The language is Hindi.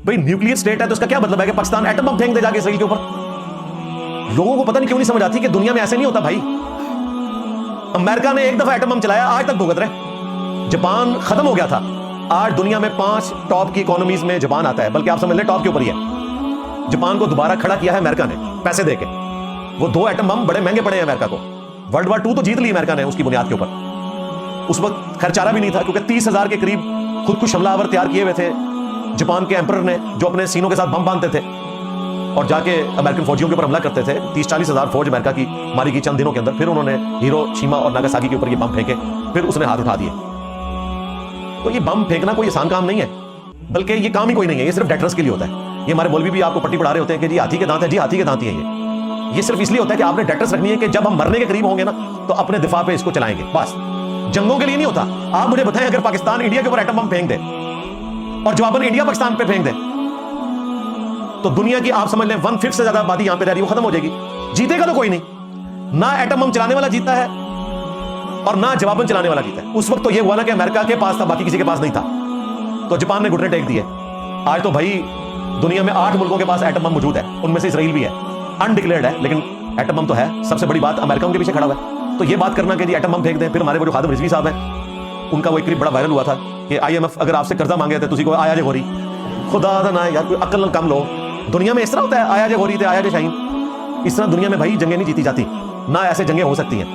भाई न्यूक्लियर स्टेट है तो उसका क्या मतलब है कि पाकिस्तान एटम बम फेंक दे जाके इसराइल के ऊपर? लोगों को पता नहीं क्यों नहीं समझ आती कि दुनिया में ऐसे नहीं होता भाई। अमेरिका ने एक दफा एटम बम चलाया, आज तक भुगत रहे। जापान खत्म हो गया था, आज दुनिया में 5 टॉप की इकोनॉमीज में जापान आता है, बल्कि आप समझ लें टॉप के ऊपर ही है। जापान को दोबारा खड़ा किया है अमेरिका ने पैसे देके। वो 2 एटम बम बड़े महंगे पड़े हैं अमेरिका को। वर्ल्ड वार 2 तो जीत ली अमेरिका ने उसकी बुनियाद के ऊपर। उस वक्त खर्चारा भी नहीं था क्योंकि 30,000 के करीब खुदकुश हमलावर तैयार किए हुए थे जापान के एम्परर ने, जो अपने सीनों के साथ बम बांधते थे और जाके अमेरिकन फौजियों के ऊपर हमला करते थे। 30-40 हजार फौज अमेरिका की मारी गई चंद दिनों के अंदर। फिर उन्होंने हिरोशिमा और नागासाकी के ऊपर ये बम फेंके, फिर उसने हाथ उठा दिए। तो ये बम फेंकना कोई आसान काम नहीं है, बल्कि ये काम ही कोई नहीं है, ये सिर्फ डेटर्स के लिए होता है। ये हमारे मौलवी भी आपको पट्टी पढ़ा रहे होते हैं कि जी हाथी के दांत है, जी हाथी के दांत ही है। ये सिर्फ इसलिए होता है कि आपने डेटर्स रखनी है कि जब हम मरने के करीब होंगे ना तो अपने दिफा पे इसको चलाएंगे, बस। जंगों के लिए नहीं होता। आप मुझे बताएं, अगर पाकिस्तान इंडिया के ऊपर एटम बम फेंक दे और जवाबन इंडिया पाकिस्तान पे फेंक दे तो दुनिया की आप समझ लें 1/5 से ज्यादा आबादी यहां पे रह रही है, वो खत्म हो जाएगी। जीतेगा तो कोई नहीं, ना एटम बम चलाने वाला जीता है और ना जवाबन चलाने वाला जीता है। उस वक्त तो ये हुआ ना कि अमेरिका के पास था, बाकी किसी के पास नहीं था, तो जापान ने घुटने टेक दिए। आज तो भाई दुनिया में 8 मुल्कों के पास एटम बम मौजूद है, उनमें से इसराइल भी है, अनडिक्लेयर्ड है, लेकिन एटम बम तो है। सबसे बड़ी बात, अमेरिका उनके पीछे खड़ा हुआ है। तो ये बात करना कि जी एटम बम फेंक दें। फिर हमारे वो जो खादिम रिजवी साहब हैं, उनका वो एक क्लिप बड़ा वायरल हुआ था कि IMF अगर आपसे कर्जा मांगे थे तुसी को आया जे हो रही। खुदा दा ना यार, कोई अकल कम लो। दुनिया में इस तरह होता है, आया जे हो रही थे, आया जे शाहीन। इस तरह दुनिया में भाई जंगें नहीं जीती जाती, ना ऐसे जंगें हो सकती हैं।